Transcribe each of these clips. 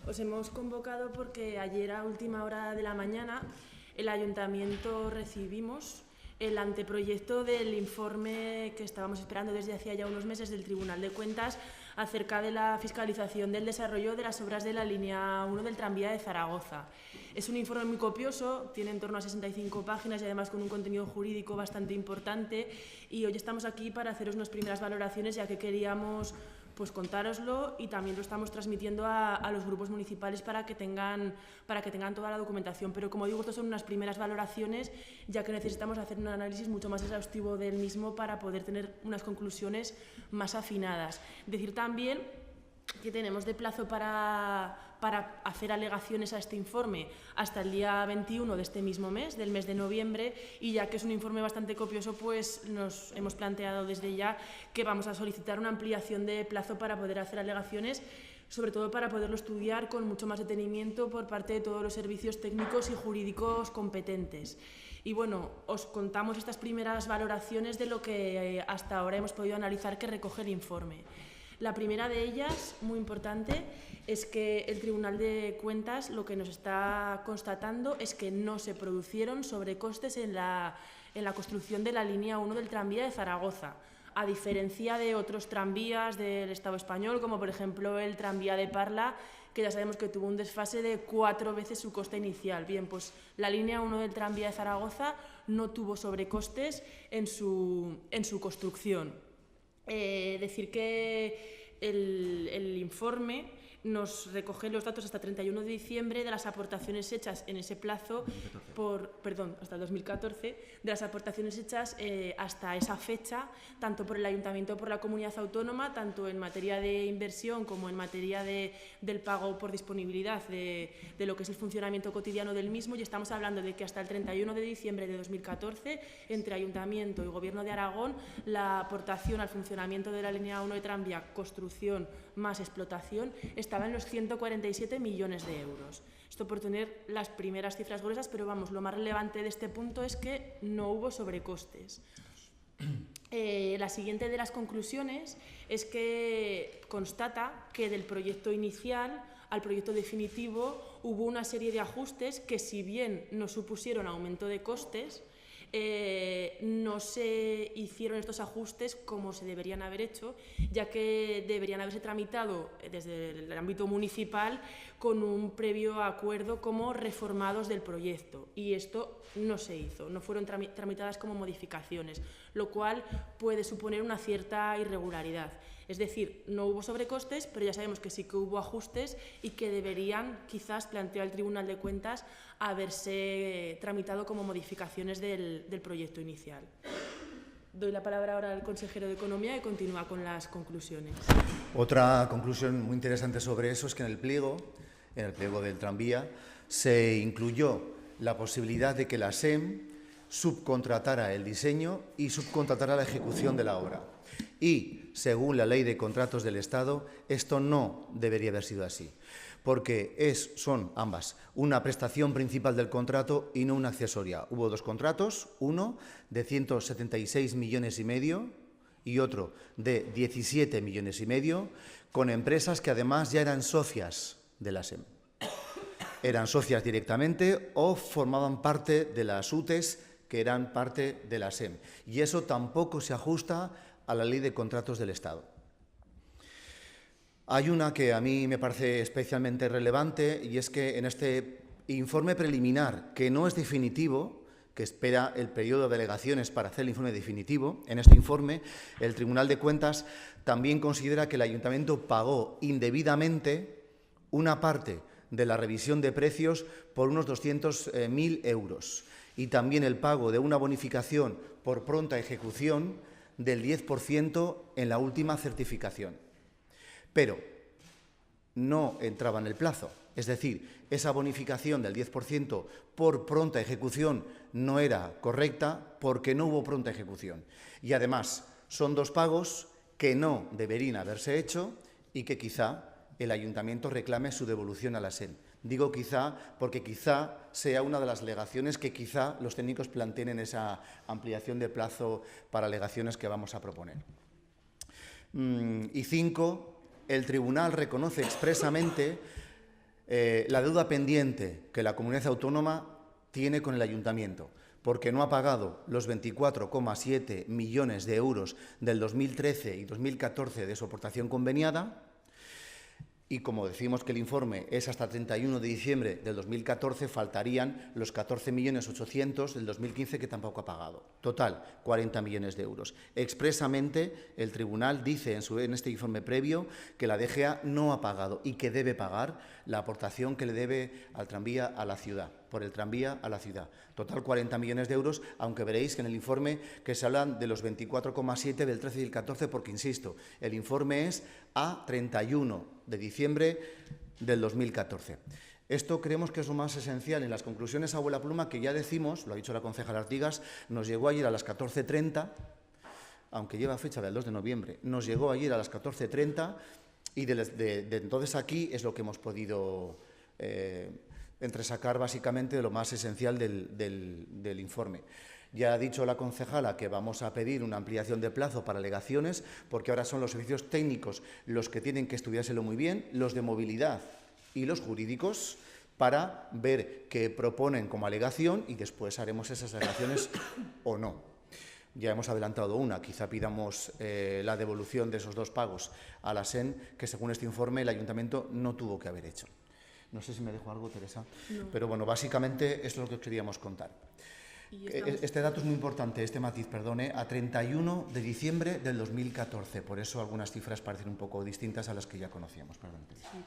Os hemos convocado porque ayer a última hora de la mañana el Ayuntamiento recibimos el anteproyecto del informe que estábamos esperando desde hacía ya unos meses del Tribunal de Cuentas acerca de la fiscalización del desarrollo de las obras de la línea 1 del tranvía de Zaragoza. Es un informe muy copioso, tiene en torno a 65 páginas y además con un contenido jurídico bastante importante, y hoy estamos aquí para haceros unas primeras valoraciones, ya que queríamos contároslo, y también lo estamos transmitiendo a los grupos municipales para que tengan toda la documentación. Pero, como digo, estas son unas primeras valoraciones, ya que necesitamos hacer un análisis mucho más exhaustivo del mismo para poder tener unas conclusiones más afinadas. Decir también que tenemos de plazo para hacer alegaciones a este informe hasta el día 21 de este mismo mes, del mes de noviembre, y ya que es un informe bastante copioso, pues nos hemos planteado desde ya que vamos a solicitar una ampliación de plazo para poder hacer alegaciones, sobre todo para poderlo estudiar con mucho más detenimiento por parte de todos los servicios técnicos y jurídicos competentes. Y bueno, os contamos estas primeras valoraciones de lo que hasta ahora hemos podido analizar que recoge el informe. La primera de ellas, muy importante, es que el Tribunal de Cuentas lo que nos está constatando es que no se produjeron sobrecostes en la construcción de la línea 1 del tranvía de Zaragoza, a diferencia de otros tranvías del Estado español, como por ejemplo el tranvía de Parla, que ya sabemos que tuvo un desfase de 4 veces su coste inicial. Bien, pues la línea 1 del tranvía de Zaragoza no tuvo sobrecostes en su construcción. Decir que el informe nos recoge los datos hasta 31 de diciembre de las aportaciones hechas en ese plazo, hasta el 2014, de las aportaciones hechas hasta esa fecha, tanto por el Ayuntamiento como por la Comunidad Autónoma, tanto en materia de inversión como en materia del pago por disponibilidad de lo que es el funcionamiento cotidiano del mismo, y estamos hablando de que hasta el 31 de diciembre de 2014, entre Ayuntamiento y Gobierno de Aragón, la aportación al funcionamiento de la línea 1 de tranvía, construcción más explotación, estaba en los 147 millones de euros. Esto por tener las primeras cifras gruesas, pero vamos, lo más relevante de este punto es que no hubo sobrecostes. La siguiente de las conclusiones es que constata que del proyecto inicial al proyecto definitivo hubo una serie de ajustes que, si bien no supusieron aumento de costes, no se hicieron estos ajustes como se deberían haber hecho, ya que deberían haberse tramitado desde el ámbito municipal con un previo acuerdo como reformados del proyecto, y esto no se hizo, no fueron tramitadas como modificaciones, lo cual puede suponer una cierta irregularidad. Es decir, no hubo sobrecostes, pero ya sabemos que sí que hubo ajustes y que deberían, quizás, planteó el Tribunal de Cuentas, haberse tramitado como modificaciones del proyecto inicial. Doy la palabra ahora al consejero de Economía y continúa con las conclusiones. Otra conclusión muy interesante sobre eso es que en el pliego del tranvía, se incluyó la posibilidad de que la SEM subcontratara el diseño y subcontratara la ejecución de la obra. Y, según la Ley de Contratos del Estado, esto no debería haber sido así, porque son ambas una prestación principal del contrato y no una accesoria. Hubo dos contratos, uno de 176,5 millones y otro de 17,5 millones, con empresas que además ya eran socias de la SEM. Eran socias directamente o formaban parte de las UTEs que eran parte de la SEM. Y eso tampoco se ajusta a la Ley de Contratos del Estado. Hay una que a mí me parece especialmente relevante, y es que en este informe preliminar, que no es definitivo, que espera el periodo de alegaciones para hacer el informe definitivo, en este informe el Tribunal de Cuentas también considera que el Ayuntamiento pagó indebidamente una parte de la revisión de precios por unos 200.000 euros, y también el pago de una bonificación por pronta ejecución del 10% en la última certificación. Pero no entraba en el plazo, es decir, esa bonificación del 10% por pronta ejecución no era correcta porque no hubo pronta ejecución. Y además son dos pagos que no deberían haberse hecho y que quizá el Ayuntamiento reclame su devolución a la SEM. Digo quizá porque quizá sea una de las alegaciones que quizá los técnicos planteen en esa ampliación de plazo para alegaciones que vamos a proponer. Y 5, el Tribunal reconoce expresamente La deuda pendiente que la comunidad autónoma tiene con el ayuntamiento, porque no ha pagado los 24,7 millones de euros del 2013 y 2014 de su aportación conveniada. Y como decimos que el informe es hasta 31 de diciembre del 2014, faltarían los 14.800.000 del 2015 que tampoco ha pagado. Total, 40 millones de euros. Expresamente, el tribunal dice en este informe previo que la DGA no ha pagado y que debe pagar la aportación que le debe al tranvía a la ciudad, por el tranvía a la ciudad. Total, 40 millones de euros, aunque veréis que en el informe que se hablan de los 24,7 del 13 y el 14, porque, insisto, el informe es a 31 de diciembre del 2014. Esto creemos que es lo más esencial. En las conclusiones, abuela pluma, que ya decimos, lo ha dicho la concejala Artigas, nos llegó ayer a las 14:30, aunque lleva fecha del 2 de noviembre, nos llegó ayer a las 14:30 y de entonces aquí es lo que hemos podido entresacar básicamente de lo más esencial del informe. Ya ha dicho la concejala que vamos a pedir una ampliación de plazo para alegaciones, porque ahora son los servicios técnicos los que tienen que estudiárselo muy bien, los de movilidad y los jurídicos, para ver qué proponen como alegación y después haremos esas alegaciones o no. Ya hemos adelantado una, quizá pidamos la devolución de esos 2 pagos a la SEN, que según este informe el ayuntamiento no tuvo que haber hecho. No sé si me dejo algo, Teresa, no. Pero bueno, básicamente es lo que queríamos contar. Este dato es muy importante, este matiz, perdone, a 31 de diciembre del 2014, por eso algunas cifras parecen un poco distintas a las que ya conocíamos. Perdón. Sí.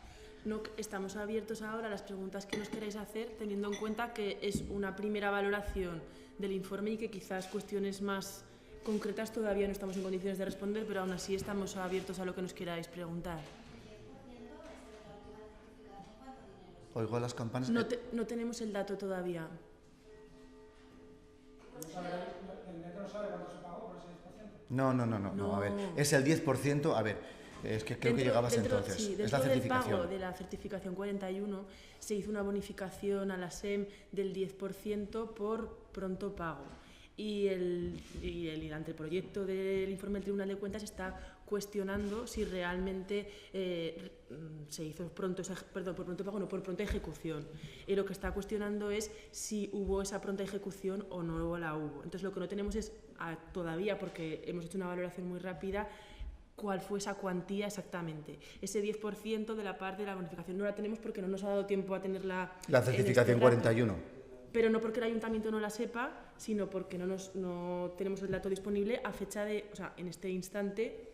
No, estamos abiertos ahora a las preguntas que nos queráis hacer, teniendo en cuenta que es una primera valoración del informe y que quizás cuestiones más concretas todavía no estamos en condiciones de responder, pero aún así estamos abiertos a lo que nos queráis preguntar. Oigo las campanas. No tenemos el dato todavía. No, a ver, es el 10%, a ver, es que creo que llegabas entonces, sí, es la certificación. Del pago de la certificación 41 se hizo una bonificación a la SEM del 10% por pronto pago. Y el anteproyecto del informe del Tribunal de Cuentas está cuestionando si realmente se hizo por pronto pago, no por pronta ejecución. Y lo que está cuestionando es si hubo esa pronta ejecución o no la hubo. Entonces, lo que no tenemos es todavía, porque hemos hecho una valoración muy rápida, cuál fue esa cuantía exactamente. Ese 10% de la parte de la bonificación no la tenemos porque no nos ha dado tiempo a tenerla. La certificación 41. Pero no porque el ayuntamiento no la sepa, sino porque no tenemos el dato disponible a fecha de, o sea, en este instante,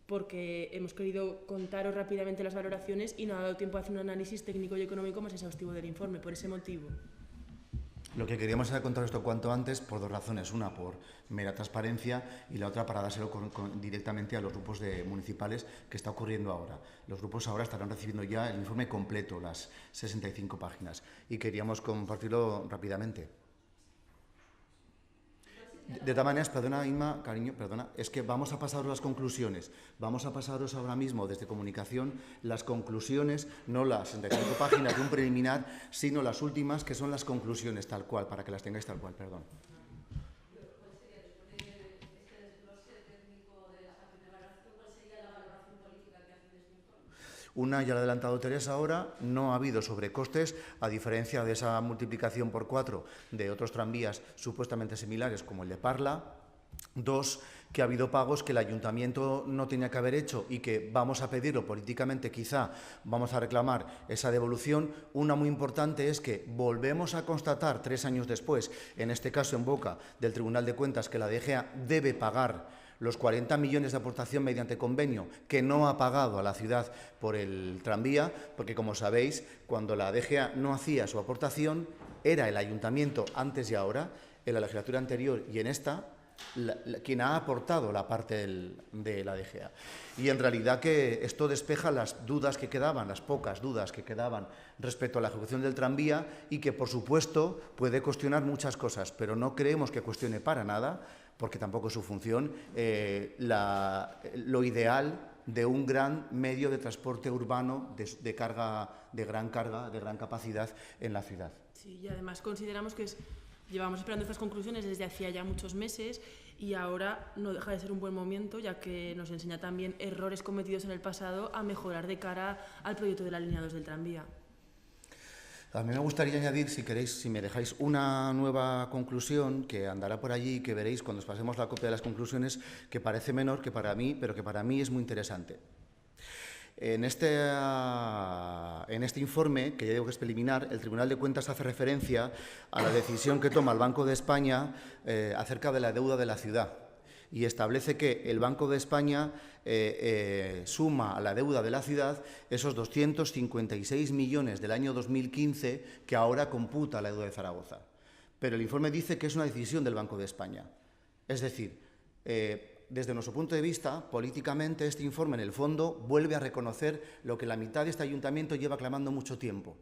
porque hemos querido contaros rápidamente las valoraciones y no ha dado tiempo a hacer un análisis técnico y económico más exhaustivo del informe, por ese motivo. Lo que queríamos era contar esto cuanto antes por 2 razones. Una, por mera transparencia, y la otra para dárselo directamente a los grupos municipales, que está ocurriendo ahora. Los grupos ahora estarán recibiendo ya el informe completo, las 65 páginas, y queríamos compartirlo rápidamente. De todas maneras, perdona, Inma, cariño, perdona, es que vamos a pasaros las conclusiones. Vamos a pasaros ahora mismo desde comunicación las conclusiones, no las 65 páginas de un preliminar, sino las últimas, que son las conclusiones tal cual, para que las tengáis tal cual, perdón. Una, ya lo ha adelantado Teresa ahora, no ha habido sobrecostes, a diferencia de esa multiplicación por 4 de otros tranvías supuestamente similares como el de Parla. 2, que ha habido pagos que el ayuntamiento no tenía que haber hecho y que vamos a pedirlo políticamente, quizá vamos a reclamar esa devolución. Una muy importante es que volvemos a constatar 3 años después, en este caso en boca del Tribunal de Cuentas, que la DGA debe pagar los 40 millones de aportación mediante convenio que no ha pagado a la ciudad por el tranvía, porque, como sabéis, cuando la DGA no hacía su aportación, era el ayuntamiento, antes y ahora, en la legislatura anterior y en esta, quien ha aportado la parte de la DGA. Y en realidad que esto despeja las dudas que quedaban, las pocas dudas que quedaban respecto a la ejecución del tranvía, y que, por supuesto, puede cuestionar muchas cosas, pero no creemos que cuestione para nada, porque tampoco es su función, lo ideal de un gran medio de transporte urbano de gran capacidad en la ciudad. Sí, y además consideramos que llevamos esperando estas conclusiones desde hacía ya muchos meses, y ahora no deja de ser un buen momento, ya que nos enseña también errores cometidos en el pasado a mejorar de cara al proyecto de la línea 2 del tranvía. A mí me gustaría añadir, si queréis, si me dejáis una nueva conclusión que andará por allí, que veréis cuando os pasemos la copia de las conclusiones, que parece menor que para mí, pero que para mí es muy interesante. En este informe, que ya digo que es preliminar, el Tribunal de Cuentas hace referencia a la decisión que toma el Banco de España acerca de la deuda de la ciudad y establece que el Banco de España suma a la deuda de la ciudad esos 256 millones del año 2015 que ahora computa la deuda de Zaragoza. Pero el informe dice que es una decisión del Banco de España. Es decir, desde nuestro punto de vista, políticamente, este informe, en el fondo, vuelve a reconocer lo que la mitad de este ayuntamiento lleva clamando mucho tiempo.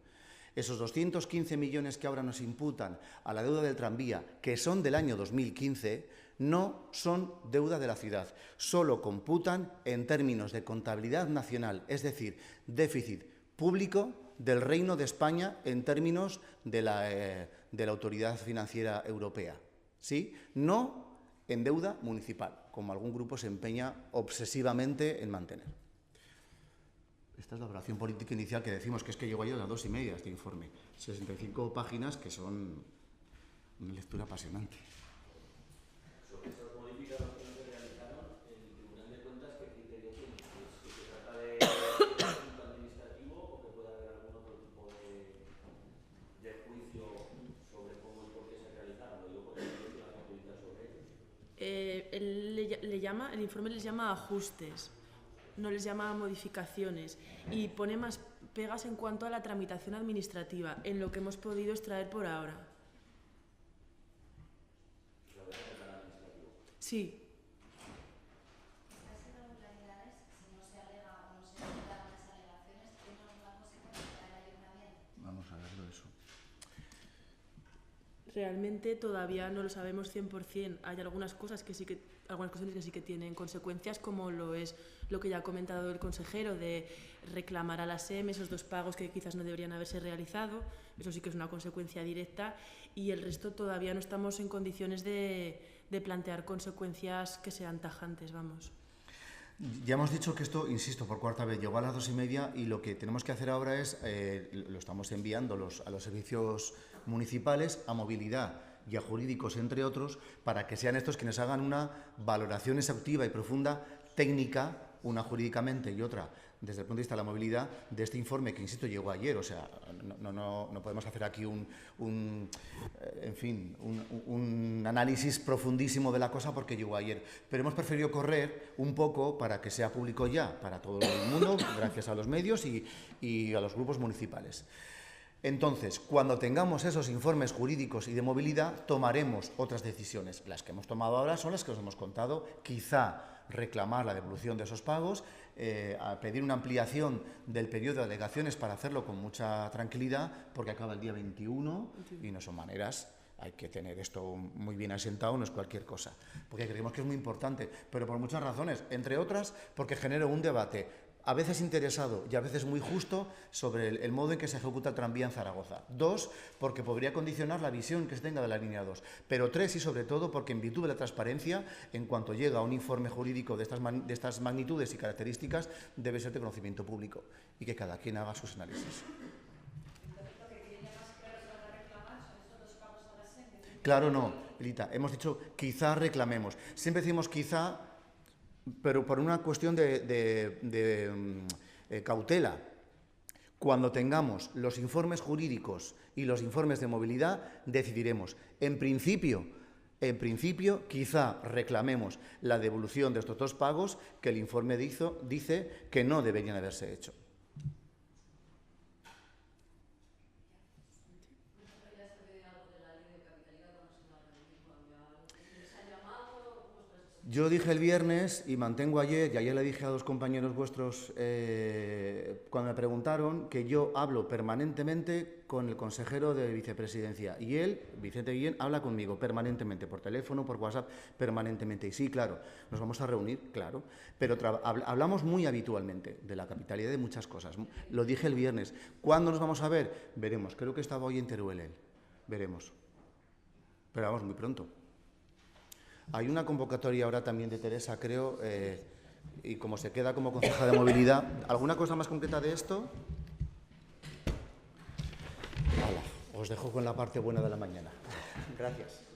Esos 215 millones que ahora nos imputan a la deuda del tranvía, que son del año 2015, no son deuda de la ciudad. Solo computan en términos de contabilidad nacional, es decir, déficit público del Reino de España en términos de la Autoridad Financiera Europea. ¿Sí? No en deuda municipal, como algún grupo se empeña obsesivamente en mantener. Esta es la valoración política inicial que decimos, que es que llegó ayer a las 2:30 este informe. 65 páginas que son una lectura apasionante. Sobre estas modificaciones que no se realizaron, el Tribunal de Cuentas, ¿qué criterio tiene? ¿Si se trata de un asunto administrativo o que pueda haber algún otro tipo de juicio sobre cómo y por qué se realizaron? Lo digo por el hecho de la facilidad sobre ellos. El informe les llama ajustes, no les llama modificaciones, y pone más pegas en cuanto a la tramitación administrativa, en lo que hemos podido extraer por ahora. Sí. Estas irregularidades, si no se alega o no se aplican las alegaciones, ¿tienen alguna consecuencia para el ayuntamiento? Vamos a verlo eso. Realmente todavía no lo sabemos 100%. Hay algunas cosas que sí que, algunas cuestiones que sí que tienen consecuencias, como lo es lo que ya ha comentado el consejero, de reclamar a la SEM esos 2 pagos que quizás no deberían haberse realizado. Eso sí que es una consecuencia directa, y el resto todavía no estamos en condiciones de plantear consecuencias que sean tajantes, vamos. Ya hemos dicho que esto, insisto, por cuarta vez, llegó a las 2:30 y lo que tenemos que hacer ahora es, lo estamos enviando a los servicios municipales, a movilidad y a jurídicos, entre otros, para que sean estos quienes hagan una valoración exhaustiva y profunda técnica, una jurídicamente y otra desde el punto de vista de la movilidad, de este informe que, insisto, llegó ayer. O sea, no podemos hacer aquí un análisis profundísimo de la cosa porque llegó ayer. Pero hemos preferido correr un poco para que sea público ya para todo el mundo, gracias a los medios y a los grupos municipales. Entonces, cuando tengamos esos informes jurídicos y de movilidad, tomaremos otras decisiones. Las que hemos tomado ahora son las que os hemos contado, quizá reclamar la devolución de esos pagos, a pedir una ampliación del periodo de alegaciones para hacerlo con mucha tranquilidad, porque acaba el día 21 y no son maneras. Hay que tener esto muy bien asentado, no es cualquier cosa, porque creemos que es muy importante, pero por muchas razones, entre otras porque genera un debate a veces interesado y a veces muy justo sobre el modo en que se ejecuta el tranvía en Zaragoza. 2, porque podría condicionar la visión que se tenga de la línea 2. Pero 3, y sobre todo, porque en virtud de la transparencia, en cuanto llega un informe jurídico de estas magnitudes y características, debe ser de conocimiento público y que cada quien haga sus análisis. Claro, no, Elita, hemos dicho quizá reclamemos. Siempre decimos quizá, pero por una cuestión de cautela. Cuando tengamos los informes jurídicos y los informes de movilidad, decidiremos. En principio, quizá reclamemos la devolución de estos 2 pagos que el informe dice que no deberían haberse hecho. Yo dije el viernes y mantengo ayer, y ayer le dije a 2 compañeros vuestros cuando me preguntaron, que yo hablo permanentemente con el consejero de vicepresidencia y él, Vicente Guillén, habla conmigo permanentemente, por teléfono, por WhatsApp, permanentemente. Y sí, claro, nos vamos a reunir, claro, pero hablamos muy habitualmente de la capitalidad, de muchas cosas. Lo dije el viernes. ¿Cuándo nos vamos a ver? Veremos. Creo que estaba hoy en Teruel él. Veremos. Pero vamos, muy pronto. Hay una convocatoria ahora también de Teresa, creo, y como se queda como concejala de movilidad. ¿Alguna cosa más concreta de esto? Os dejo con la parte buena de la mañana. Gracias.